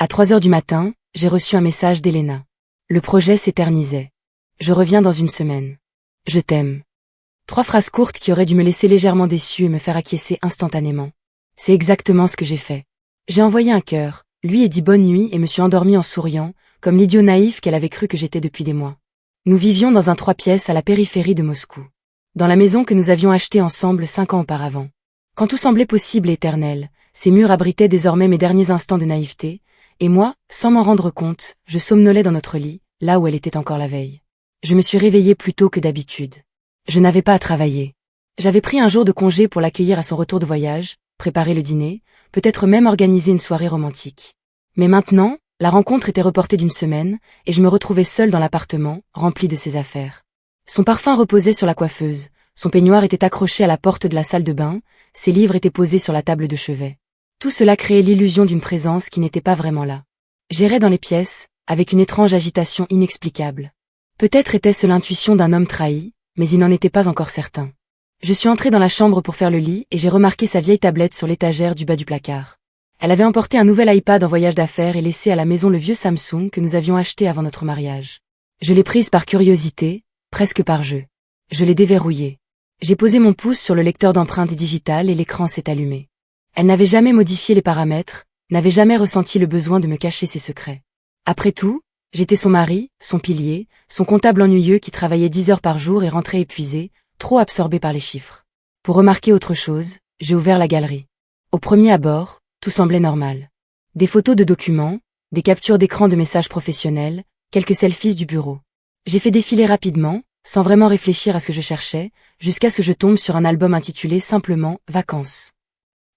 À 3 heures du matin, j'ai reçu un message d'Elena. Le projet s'éternisait. Je reviens dans une semaine. Je t'aime. 3 phrases courtes qui auraient dû me laisser légèrement déçue et me faire acquiescer instantanément. C'est exactement ce que j'ai fait. J'ai envoyé un cœur, lui ai dit bonne nuit et me suis endormie en souriant, comme l'idiot naïf qu'elle avait cru que j'étais depuis des mois. Nous vivions dans un 3 pièces à la périphérie de Moscou. Dans la maison que nous avions achetée ensemble 5 ans auparavant. Quand tout semblait possible et éternel, ces murs abritaient désormais mes derniers instants de naïveté, et moi, sans m'en rendre compte, je somnolais dans notre lit, là où elle était encore la veille. Je me suis réveillée plus tôt que d'habitude. Je n'avais pas à travailler. J'avais pris un jour de congé pour l'accueillir à son retour de voyage, préparer le dîner, peut-être même organiser une soirée romantique. Mais maintenant, la rencontre était reportée d'une semaine, et je me retrouvais seule dans l'appartement, rempli de ses affaires. Son parfum reposait sur la coiffeuse, son peignoir était accroché à la porte de la salle de bain, ses livres étaient posés sur la table de chevet. Tout cela créait l'illusion d'une présence qui n'était pas vraiment là. J'errais dans les pièces, avec une étrange agitation inexplicable. Peut-être était-ce l'intuition d'un homme trahi, mais il n'en était pas encore certain. Je suis entrée dans la chambre pour faire le lit et j'ai remarqué sa vieille tablette sur l'étagère du bas du placard. Elle avait emporté un nouvel iPad en voyage d'affaires et laissé à la maison le vieux Samsung que nous avions acheté avant notre mariage. Je l'ai prise par curiosité, presque par jeu. Je l'ai déverrouillée. J'ai posé mon pouce sur le lecteur d'empreintes digitales et l'écran s'est allumé. Elle n'avait jamais modifié les paramètres, n'avait jamais ressenti le besoin de me cacher ses secrets. Après tout, j'étais son mari, son pilier, son comptable ennuyeux qui travaillait 10 heures par jour et rentrait épuisé, trop absorbé par les chiffres. Pour remarquer autre chose, j'ai ouvert la galerie. Au premier abord, tout semblait normal. Des photos de documents, des captures d'écran de messages professionnels, quelques selfies du bureau. J'ai fait défiler rapidement, sans vraiment réfléchir à ce que je cherchais, jusqu'à ce que je tombe sur un album intitulé simplement « Vacances ».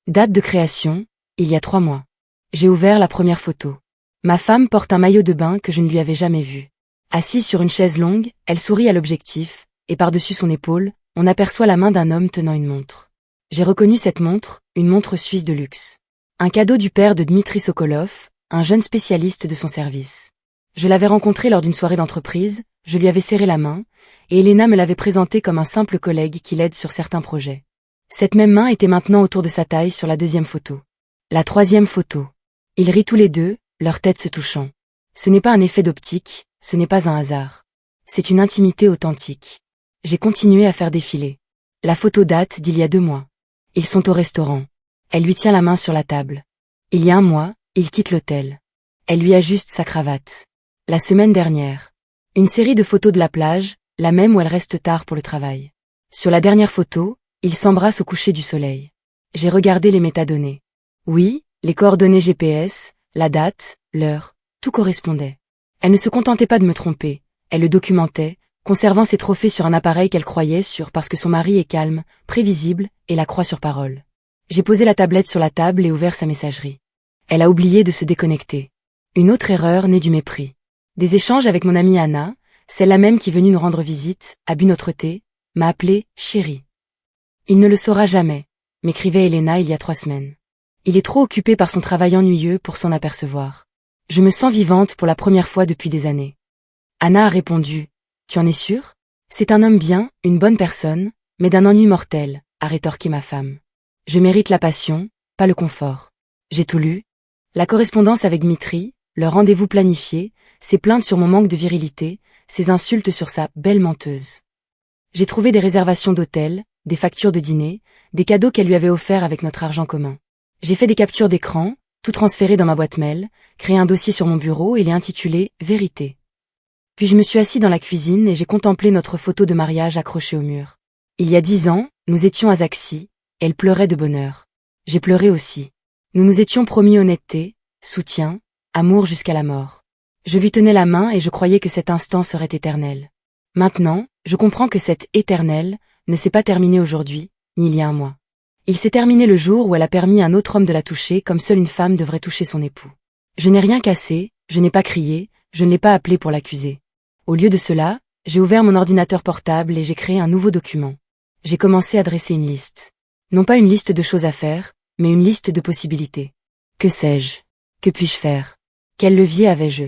Date de création, il y a 3 mois. J'ai ouvert la première photo. Ma femme porte un maillot de bain que je ne lui avais jamais vu. Assise sur une chaise longue, elle sourit à l'objectif, et par-dessus son épaule, on aperçoit la main d'un homme tenant une montre. J'ai reconnu cette montre, une montre suisse de luxe. Un cadeau du père de Dmitri Sokolov, un jeune spécialiste de son service. Je l'avais rencontré lors d'une soirée d'entreprise, je lui avais serré la main, et Elena me l'avait présenté comme un simple collègue qui l'aide sur certains projets. Cette même main était maintenant autour de sa taille sur la 2e photo. La 3e photo. Ils rient tous les deux, leurs têtes se touchant. Ce n'est pas un effet d'optique, ce n'est pas un hasard. C'est une intimité authentique. J'ai continué à faire défiler. La photo date d'il y a 2 mois. Ils sont au restaurant. Elle lui tient la main sur la table. Il y a 1 mois, il quitte l'hôtel. Elle lui ajuste sa cravate. La semaine dernière. Une série de photos de la plage, la même où elle reste tard pour le travail. Sur la dernière photo, ils s'embrassent au coucher du soleil. J'ai regardé les métadonnées. Oui, les coordonnées GPS, la date, l'heure, tout correspondait. Elle ne se contentait pas de me tromper, elle le documentait, conservant ses trophées sur un appareil qu'elle croyait sûr parce que son mari est calme, prévisible, et la croit sur parole. J'ai posé la tablette sur la table et ouvert sa messagerie. Elle a oublié de se déconnecter. Une autre erreur née du mépris. Des échanges avec mon amie Anna, celle-là même qui est venue nous rendre visite, a bu notre thé, m'a appelée « chérie ». Il ne le saura jamais, m'écrivait Elena il y a 3 semaines. Il est trop occupé par son travail ennuyeux pour s'en apercevoir. Je me sens vivante pour la première fois depuis des années. Anna a répondu « Tu en es sûre ? C'est un homme bien, une bonne personne, mais d'un ennui mortel », a rétorqué ma femme. Je mérite la passion, pas le confort. J'ai tout lu. La correspondance avec Dmitri, le rendez-vous planifié, ses plaintes sur mon manque de virilité, ses insultes sur sa belle menteuse. J'ai trouvé des réservations d'hôtel, des factures de dîner, des cadeaux qu'elle lui avait offerts avec notre argent commun. J'ai fait des captures d'écran, tout transféré dans ma boîte mail, créé un dossier sur mon bureau et l'ai intitulé « Vérité ». Puis je me suis assis dans la cuisine et j'ai contemplé notre photo de mariage accrochée au mur. Il y a 10 ans, nous étions à Zaxi, elle pleurait de bonheur. J'ai pleuré aussi. Nous nous étions promis honnêteté, soutien, amour jusqu'à la mort. Je lui tenais la main et je croyais que cet instant serait éternel. Maintenant, je comprends que cet éternel ne s'est pas terminé aujourd'hui, ni il y a 1 mois. Il s'est terminé le jour où elle a permis à un autre homme de la toucher comme seule une femme devrait toucher son époux. Je n'ai rien cassé, je n'ai pas crié, je ne l'ai pas appelé pour l'accuser. Au lieu de cela, j'ai ouvert mon ordinateur portable et j'ai créé un nouveau document. J'ai commencé à dresser une liste. Non pas une liste de choses à faire, mais une liste de possibilités. Que sais-je? Que puis-je faire? Quel levier avais-je?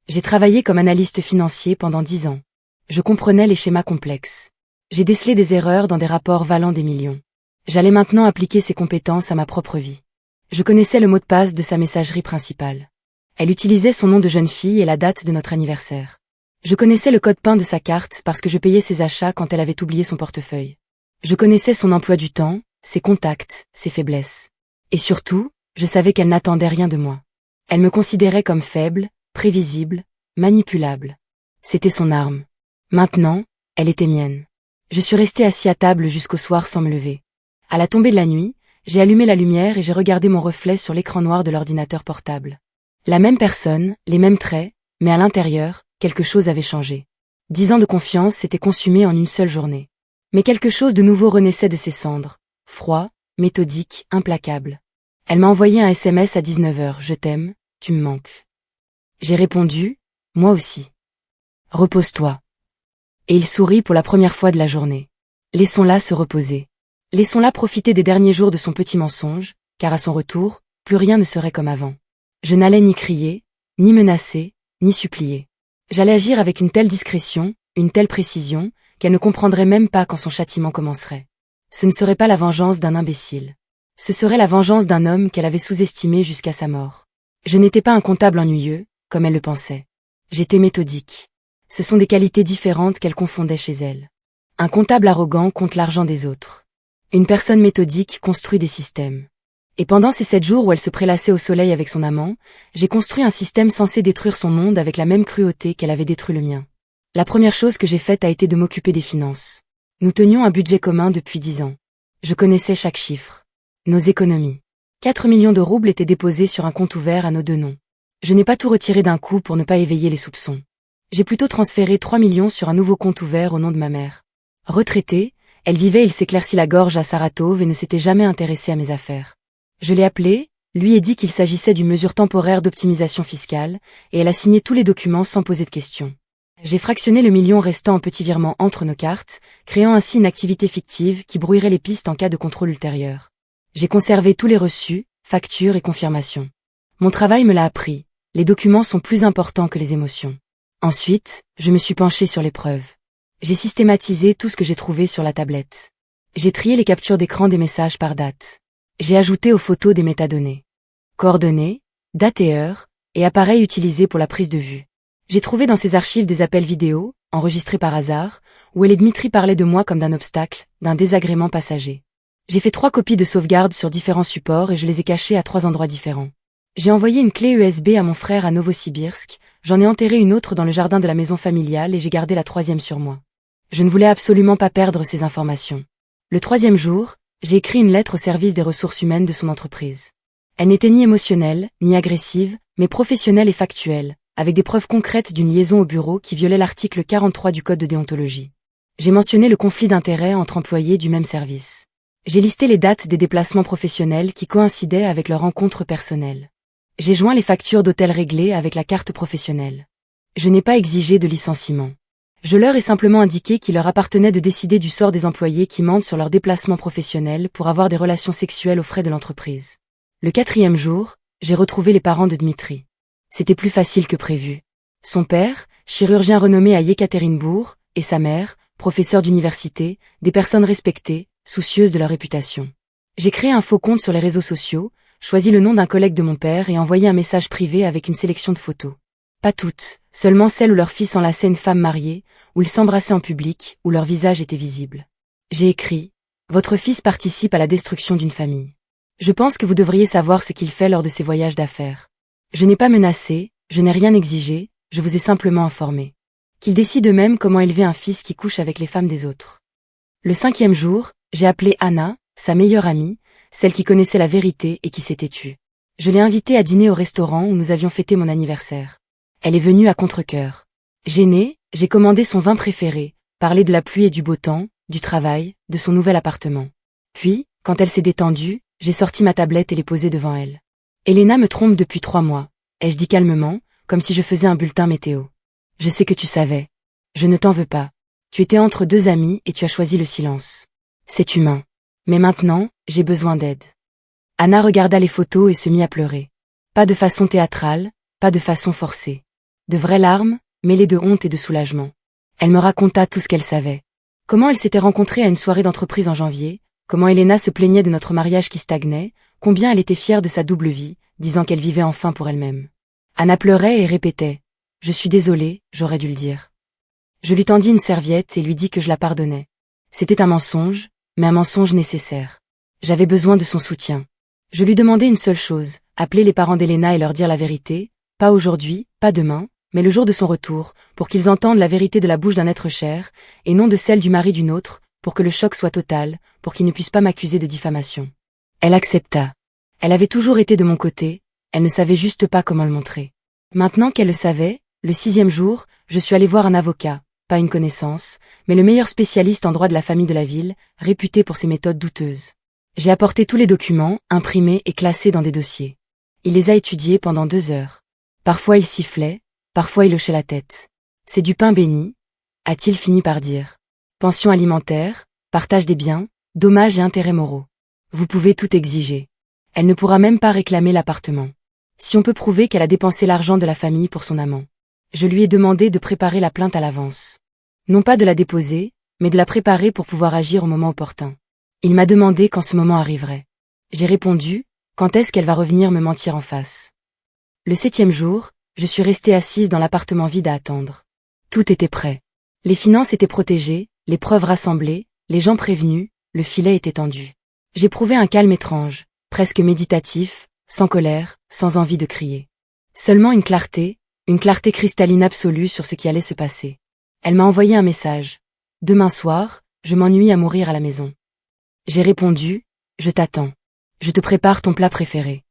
J'ai travaillé comme analyste financier pendant 10 ans. Je comprenais les schémas complexes. J'ai décelé des erreurs dans des rapports valant des millions. J'allais maintenant appliquer ces compétences à ma propre vie. Je connaissais le mot de passe de sa messagerie principale. Elle utilisait son nom de jeune fille et la date de notre anniversaire. Je connaissais le code PIN de sa carte parce que je payais ses achats quand elle avait oublié son portefeuille. Je connaissais son emploi du temps, ses contacts, ses faiblesses. Et surtout, je savais qu'elle n'attendait rien de moi. Elle me considérait comme faible, prévisible, manipulable. C'était son arme. Maintenant, elle était mienne. Je suis resté assis à table jusqu'au soir sans me lever. À la tombée de la nuit, j'ai allumé la lumière et j'ai regardé mon reflet sur l'écran noir de l'ordinateur portable. La même personne, les mêmes traits, mais à l'intérieur, quelque chose avait changé. 10 ans de confiance s'étaient consumés en une seule journée. Mais quelque chose de nouveau renaissait de ses cendres, froid, méthodique, implacable. Elle m'a envoyé un SMS à 19h, je t'aime, tu me manques. J'ai répondu, moi aussi. Repose-toi. Et il sourit pour la première fois de la journée. Laissons-la se reposer. Laissons-la profiter des derniers jours de son petit mensonge, car à son retour, plus rien ne serait comme avant. Je n'allais ni crier, ni menacer, ni supplier. J'allais agir avec une telle discrétion, une telle précision, qu'elle ne comprendrait même pas quand son châtiment commencerait. Ce ne serait pas la vengeance d'un imbécile. Ce serait la vengeance d'un homme qu'elle avait sous-estimé jusqu'à sa mort. Je n'étais pas un comptable ennuyeux, comme elle le pensait. J'étais méthodique. Ce sont des qualités différentes qu'elle confondait chez elle. Un comptable arrogant compte l'argent des autres. Une personne méthodique construit des systèmes. Et pendant ces 7 jours où elle se prélassait au soleil avec son amant, j'ai construit un système censé détruire son monde avec la même cruauté qu'elle avait détruit le mien. La première chose que j'ai faite a été de m'occuper des finances. Nous tenions un budget commun depuis 10 ans. Je connaissais chaque chiffre. Nos économies. 4 millions de roubles étaient déposés sur un compte ouvert à nos deux noms. Je n'ai pas tout retiré d'un coup pour ne pas éveiller les soupçons. J'ai plutôt transféré 3 millions sur un nouveau compte ouvert au nom de ma mère. Retraitée, elle vivait il s'éclaircit la gorge à Saratov et ne s'était jamais intéressée à mes affaires. Je l'ai appelée, lui ai dit qu'il s'agissait d'une mesure temporaire d'optimisation fiscale, et elle a signé tous les documents sans poser de questions. J'ai fractionné le million restant en petits virements entre nos cartes, créant ainsi une activité fictive qui brouillerait les pistes en cas de contrôle ultérieur. J'ai conservé tous les reçus, factures et confirmations. Mon travail me l'a appris, les documents sont plus importants que les émotions. Ensuite, je me suis penché sur les preuves. J'ai systématisé tout ce que j'ai trouvé sur la tablette. J'ai trié les captures d'écran des messages par date. J'ai ajouté aux photos des métadonnées. Coordonnées, date et heure, et appareils utilisés pour la prise de vue. J'ai trouvé dans ces archives des appels vidéo, enregistrés par hasard, où elle et Dmitri parlaient de moi comme d'un obstacle, d'un désagrément passager. J'ai fait 3 copies de sauvegarde sur différents supports et je les ai cachées à 3 endroits différents. J'ai envoyé une clé USB à mon frère à Novosibirsk, j'en ai enterré une autre dans le jardin de la maison familiale et j'ai gardé la 3e sur moi. Je ne voulais absolument pas perdre ces informations. Le 3e jour, j'ai écrit une lettre au service des ressources humaines de son entreprise. Elle n'était ni émotionnelle, ni agressive, mais professionnelle et factuelle, avec des preuves concrètes d'une liaison au bureau qui violait l'article 43 du Code de déontologie. J'ai mentionné le conflit d'intérêts entre employés du même service. J'ai listé les dates des déplacements professionnels qui coïncidaient avec leurs rencontres personnelles. J'ai joint les factures d'hôtel réglées avec la carte professionnelle. Je n'ai pas exigé de licenciement. Je leur ai simplement indiqué qu'il leur appartenait de décider du sort des employés qui mentent sur leurs déplacements professionnels pour avoir des relations sexuelles aux frais de l'entreprise. Le 4e jour, j'ai retrouvé les parents de Dmitri. C'était plus facile que prévu. Son père, chirurgien renommé à Yekaterinbourg, et sa mère, professeur d'université, des personnes respectées, soucieuses de leur réputation. J'ai créé un faux compte sur les réseaux sociaux, choisi le nom d'un collègue de mon père et envoyé un message privé avec une sélection de photos. Pas toutes, seulement celles où leur fils enlaçait une femme mariée, où ils s'embrassaient en public, où leur visage était visible. J'ai écrit « Votre fils participe à la destruction d'une famille. Je pense que vous devriez savoir ce qu'il fait lors de ses voyages d'affaires. Je n'ai pas menacé, je n'ai rien exigé, je vous ai simplement informé. Qu'il décide eux-mêmes comment élever un fils qui couche avec les femmes des autres. » Le 5e jour, j'ai appelé Anna, sa meilleure amie, celle qui connaissait la vérité et qui s'était tue. Je l'ai invitée à dîner au restaurant où nous avions fêté mon anniversaire. Elle est venue à contre-cœur. Gênée, j'ai commandé son vin préféré, parlé de la pluie et du beau temps, du travail, de son nouvel appartement. Puis, quand elle s'est détendue, j'ai sorti ma tablette et l'ai posée devant elle. Elena me trompe depuis 3 mois, ai-je dit calmement, comme si je faisais un bulletin météo. Je sais que tu savais. Je ne t'en veux pas. Tu étais entre 2 amis et tu as choisi le silence. C'est humain. Mais maintenant, j'ai besoin d'aide. Anna regarda les photos et se mit à pleurer. Pas de façon théâtrale, pas de façon forcée. De vraies larmes, mêlées de honte et de soulagement. Elle me raconta tout ce qu'elle savait. Comment elle s'était rencontrée à une soirée d'entreprise en janvier, comment Elena se plaignait de notre mariage qui stagnait, combien elle était fière de sa double vie, disant qu'elle vivait enfin pour elle-même. Anna pleurait et répétait. Je suis désolée, j'aurais dû le dire. Je lui tendis une serviette et lui dis que je la pardonnais. C'était un mensonge, mais un mensonge nécessaire. J'avais besoin de son soutien. Je lui demandais une seule chose, appeler les parents d'Elena et leur dire la vérité, pas aujourd'hui, pas demain, mais le jour de son retour, pour qu'ils entendent la vérité de la bouche d'un être cher, et non de celle du mari d'une autre, pour que le choc soit total, pour qu'ils ne puissent pas m'accuser de diffamation. Elle accepta. Elle avait toujours été de mon côté, elle ne savait juste pas comment le montrer. Maintenant qu'elle le savait, le 6e jour, je suis allée voir un avocat, pas une connaissance, mais le meilleur spécialiste en droit de la famille de la ville, réputé pour ses méthodes douteuses. J'ai apporté tous les documents, imprimés et classés dans des dossiers. Il les a étudiés pendant 2 heures. Parfois il sifflait, parfois il hochait la tête. C'est du pain béni, a-t-il fini par dire. Pension alimentaire, partage des biens, dommages et intérêts moraux. Vous pouvez tout exiger. Elle ne pourra même pas réclamer l'appartement. Si on peut prouver qu'elle a dépensé l'argent de la famille pour son amant. Je lui ai demandé de préparer la plainte à l'avance. Non pas de la déposer, mais de la préparer pour pouvoir agir au moment opportun. Il m'a demandé quand ce moment arriverait. J'ai répondu, quand est-ce qu'elle va revenir me mentir en face. Le 7e jour, je suis restée assise dans l'appartement vide à attendre. Tout était prêt. Les finances étaient protégées, les preuves rassemblées, les gens prévenus, le filet était tendu. J'éprouvais un calme étrange, presque méditatif, sans colère, sans envie de crier. Seulement une clarté cristalline absolue sur ce qui allait se passer. Elle m'a envoyé un message. Demain soir, je m'ennuie à mourir à la maison. J'ai répondu, je t'attends. Je te prépare ton plat préféré.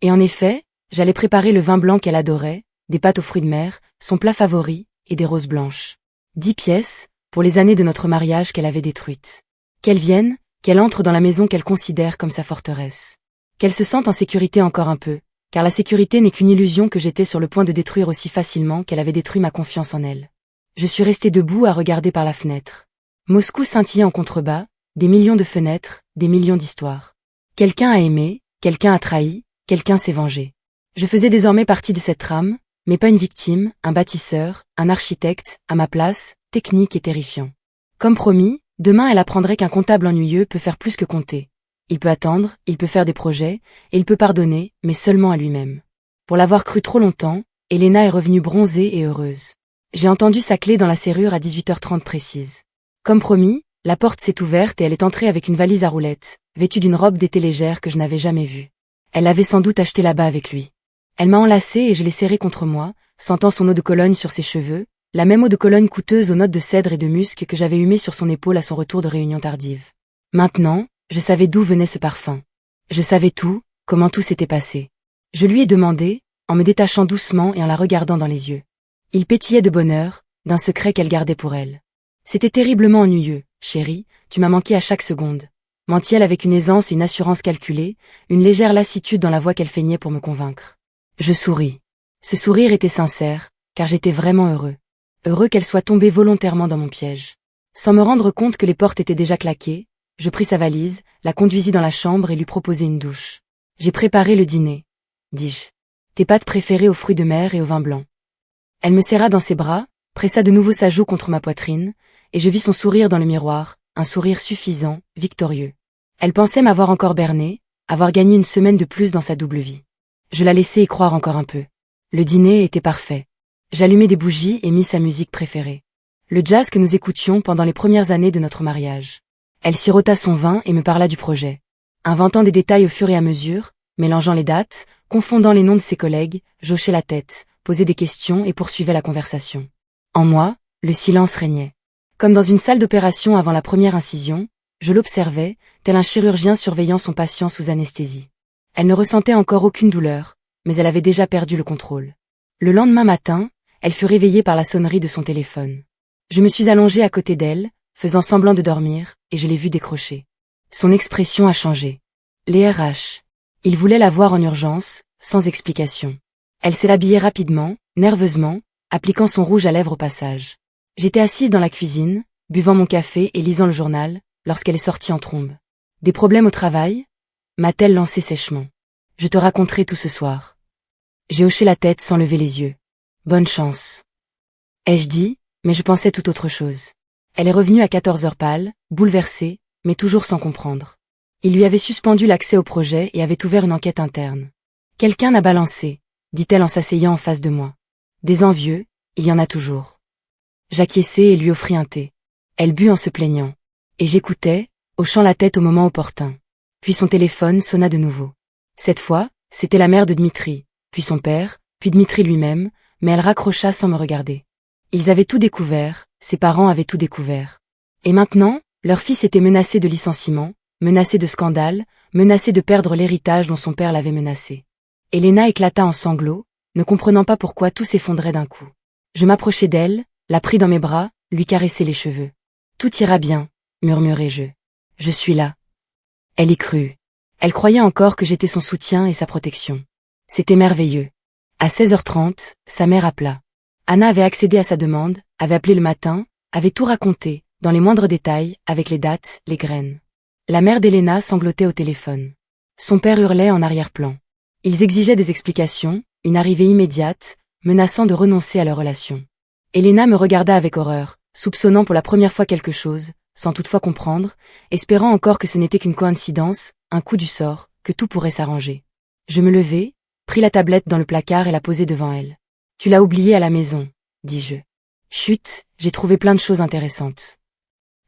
Et en effet, j'allais préparer le vin blanc qu'elle adorait, des pâtes aux fruits de mer, son plat favori, et des roses blanches. 10 pièces, pour les années de notre mariage qu'elle avait détruites. Qu'elle vienne, qu'elle entre dans la maison qu'elle considère comme sa forteresse. Qu'elle se sente en sécurité encore un peu, car la sécurité n'est qu'une illusion que j'étais sur le point de détruire aussi facilement qu'elle avait détruit ma confiance en elle. Je suis restée debout à regarder par la fenêtre. Moscou scintillait en contrebas, des millions de fenêtres, des millions d'histoires. Quelqu'un a aimé, quelqu'un a trahi, quelqu'un s'est vengé. Je faisais désormais partie de cette trame, mais pas une victime, un bâtisseur, un architecte, à ma place, technique et terrifiant. Comme promis, demain elle apprendrait qu'un comptable ennuyeux peut faire plus que compter. Il peut attendre, il peut faire des projets, et il peut pardonner, mais seulement à lui-même. Pour l'avoir cru trop longtemps, Elena est revenue bronzée et heureuse. J'ai entendu sa clé dans la serrure à 18h30 précise. Comme promis, la porte s'est ouverte et elle est entrée avec une valise à roulettes, vêtue d'une robe d'été légère que je n'avais jamais vue. Elle l'avait sans doute achetée là-bas avec lui. Elle m'a enlacée et je l'ai serrée contre moi, sentant son eau de Cologne sur ses cheveux, la même eau de Cologne coûteuse aux notes de cèdre et de musc que j'avais humée sur son épaule à son retour de réunion tardive. Maintenant, je savais d'où venait ce parfum. Je savais tout, comment tout s'était passé. Je lui ai demandé, en me détachant doucement et en la regardant dans les yeux. Il pétillait de bonheur, d'un secret qu'elle gardait pour elle. C'était terriblement ennuyeux, chérie, tu m'as manqué à chaque seconde. Mentit-elle avec une aisance et une assurance calculée, une légère lassitude dans la voix qu'elle feignait pour me convaincre. Je souris. Ce sourire était sincère, car j'étais vraiment heureux. Heureux qu'elle soit tombée volontairement dans mon piège. Sans me rendre compte que les portes étaient déjà claquées, je pris sa valise, la conduisis dans la chambre et lui proposai une douche. J'ai préparé le dîner, dis-je. Tes pâtes préférées aux fruits de mer et au vin blanc. Elle me serra dans ses bras, pressa de nouveau sa joue contre ma poitrine, et je vis son sourire dans le miroir, un sourire suffisant, victorieux. Elle pensait m'avoir encore berné, avoir gagné une semaine de plus dans sa double vie. Je la laissai y croire encore un peu. Le dîner était parfait. J'allumai des bougies et mis sa musique préférée. Le jazz que nous écoutions pendant les premières années de notre mariage. Elle sirota son vin et me parla du projet. Inventant des détails au fur et à mesure, mélangeant les dates, confondant les noms de ses collègues, j'hochais la tête, posais des questions et poursuivais la conversation. En moi, le silence régnait. Comme dans une salle d'opération avant la première incision, je l'observais, tel un chirurgien surveillant son patient sous anesthésie. Elle ne ressentait encore aucune douleur, mais elle avait déjà perdu le contrôle. Le lendemain matin, elle fut réveillée par la sonnerie de son téléphone. Je me suis allongée à côté d'elle, faisant semblant de dormir, et je l'ai vue décrocher. Son expression a changé. Les RH. Il voulait la voir en urgence, sans explication. Elle s'est habillée rapidement, nerveusement, appliquant son rouge à lèvres au passage. J'étais assise dans la cuisine, buvant mon café et lisant le journal, lorsqu'elle est sortie en trombe. Des problèmes au travail? M'a-t-elle lancé sèchement. Je te raconterai tout ce soir. J'ai hoché la tête sans lever les yeux. Bonne chance. Ai-je dit, mais je pensais tout autre chose. Elle est revenue à 14h pâle, bouleversée, mais toujours sans comprendre. Il lui avait suspendu l'accès au projet et avait ouvert une enquête interne. Quelqu'un a balancé. dit-elle en s'asseyant en face de moi. Des envieux, il y en a toujours. J'acquiesçai et lui offris un thé. Elle but en se plaignant. Et j'écoutais, hochant la tête au moment opportun. Puis son téléphone sonna de nouveau. Cette fois, c'était la mère de Dmitri, puis son père, puis Dmitri lui-même, mais elle raccrocha sans me regarder. Ils avaient tout découvert, ses parents avaient tout découvert. Et maintenant, leur fils était menacé de licenciement, menacé de scandale, menacé de perdre l'héritage dont son père l'avait menacé. Elena éclata en sanglots, ne comprenant pas pourquoi tout s'effondrait d'un coup. Je m'approchai d'elle, la pris dans mes bras, lui caressai les cheveux. Tout ira bien, murmurai-je. Je suis là. Elle y crut. Elle croyait encore que j'étais son soutien et sa protection. C'était merveilleux. À 16h30, sa mère appela. Anna avait accédé à sa demande, avait appelé le matin, avait tout raconté, dans les moindres détails, avec les dates, les graines. La mère d'Elena sanglotait au téléphone. Son père hurlait en arrière-plan. Ils exigeaient des explications, une arrivée immédiate, menaçant de renoncer à leur relation. Elena me regarda avec horreur, soupçonnant pour la première fois quelque chose, sans toutefois comprendre, espérant encore que ce n'était qu'une coïncidence, un coup du sort, que tout pourrait s'arranger. Je me levai, pris la tablette dans le placard et la posai devant elle. « Tu l'as oubliée à la maison, » dis-je. « Chut, j'ai trouvé plein de choses intéressantes. »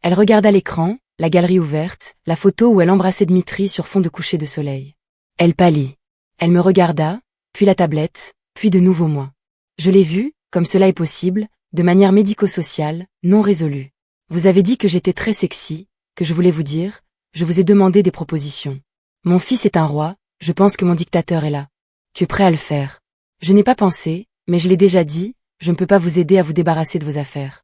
Elle regarda l'écran, la galerie ouverte, la photo où elle embrassait Dmitri sur fond de coucher de soleil. Elle pâlit. Elle me regarda, puis la tablette, puis de nouveau moi. Je l'ai vue, comme cela est possible, de manière médico-sociale, non résolue. Vous avez dit que j'étais très sexy, que je voulais vous dire, je vous ai demandé des propositions. Mon fils est un roi, je pense que mon dictateur est là. Tu es prêt à le faire. Je n'ai pas pensé, mais je l'ai déjà dit, je ne peux pas vous aider à vous débarrasser de vos affaires.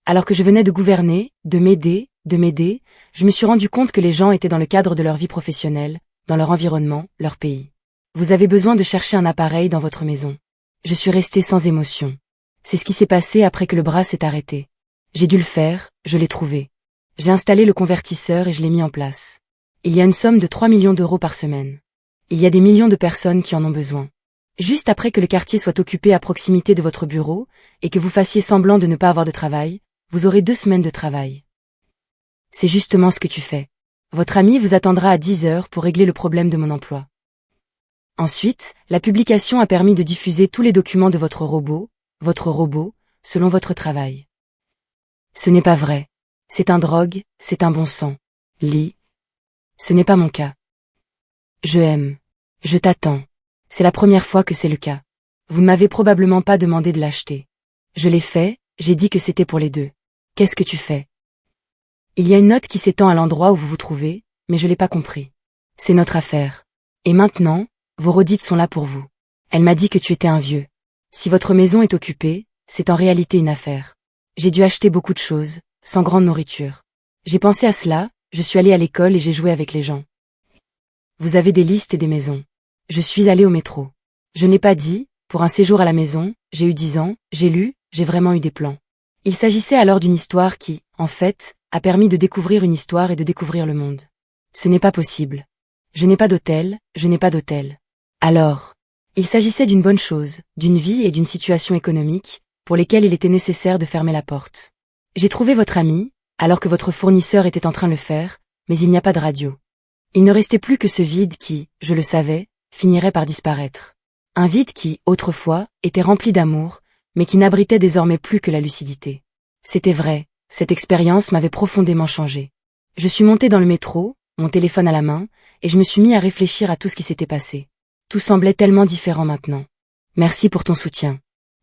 Alors que je venais de gouverner, de m'aider, je me suis rendu compte que les gens étaient dans le cadre de leur vie professionnelle, dans leur environnement, leur pays. Vous avez besoin de chercher un appareil dans votre maison. Je suis restée sans émotion. C'est ce qui s'est passé après que le bras s'est arrêté. J'ai dû le faire, je l'ai trouvé. J'ai installé le convertisseur et je l'ai mis en place. Il y a une somme de 3 millions d'euros par semaine. Il y a des millions de personnes qui en ont besoin. Juste après que le quartier soit occupé à proximité de votre bureau, et que vous fassiez semblant de ne pas avoir de travail, vous aurez 2 semaines de travail. C'est justement ce que tu fais. Votre ami vous attendra à 10h pour régler le problème de mon emploi. Ensuite, la publication a permis de diffuser tous les documents de votre robot, selon votre travail. Ce n'est pas vrai. C'est un drogue, c'est un bon sang. Lis. Ce n'est pas mon cas. Je aime. Je t'attends. C'est la première fois que c'est le cas. Vous ne m'avez probablement pas demandé de l'acheter. Je l'ai fait, j'ai dit que c'était pour les deux. Qu'est-ce que tu fais? Il y a une note qui s'étend à l'endroit où vous vous trouvez, mais je l'ai pas compris. C'est notre affaire. Et maintenant, vos redites sont là pour vous. Elle m'a dit que tu étais un vieux. Si votre maison est occupée, c'est en réalité une affaire. J'ai dû acheter beaucoup de choses, sans grande nourriture. J'ai pensé à cela, je suis allée à l'école et j'ai joué avec les gens. Vous avez des listes et des maisons. Je suis allée au métro. Je n'ai pas dit, pour un séjour à la maison, j'ai eu 10 ans, j'ai lu, j'ai vraiment eu des plans. Il s'agissait alors d'une histoire qui, en fait, a permis de découvrir une histoire et de découvrir le monde. Ce n'est pas possible. Je n'ai pas d'hôtel, je n'ai pas d'hôtel. Alors, il s'agissait d'une bonne chose, d'une vie et d'une situation économique, pour lesquelles il était nécessaire de fermer la porte. J'ai trouvé votre ami, alors que votre fournisseur était en train de le faire, mais il n'y a pas de radio. Il ne restait plus que ce vide qui, je le savais, finirait par disparaître. Un vide qui, autrefois, était rempli d'amour, mais qui n'abritait désormais plus que la lucidité. C'était vrai, cette expérience m'avait profondément changé. Je suis montée dans le métro, mon téléphone à la main, et je me suis mis à réfléchir à tout ce qui s'était passé. Tout semblait tellement différent maintenant. Merci pour ton soutien.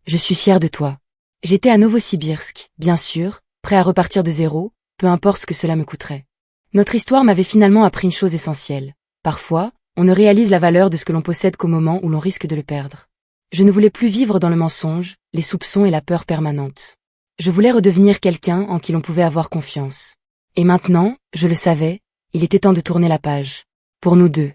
Je suis fière de toi. J'étais à Novosibirsk, bien sûr, prêt à repartir de zéro, peu importe ce que cela me coûterait. Notre histoire m'avait finalement appris une chose essentielle. Parfois, on ne réalise la valeur de ce que l'on possède qu'au moment où l'on risque de le perdre. Je ne voulais plus vivre dans le mensonge, les soupçons et la peur permanente. Je voulais redevenir quelqu'un en qui l'on pouvait avoir confiance. Et maintenant, je le savais, il était temps de tourner la page. Pour nous deux.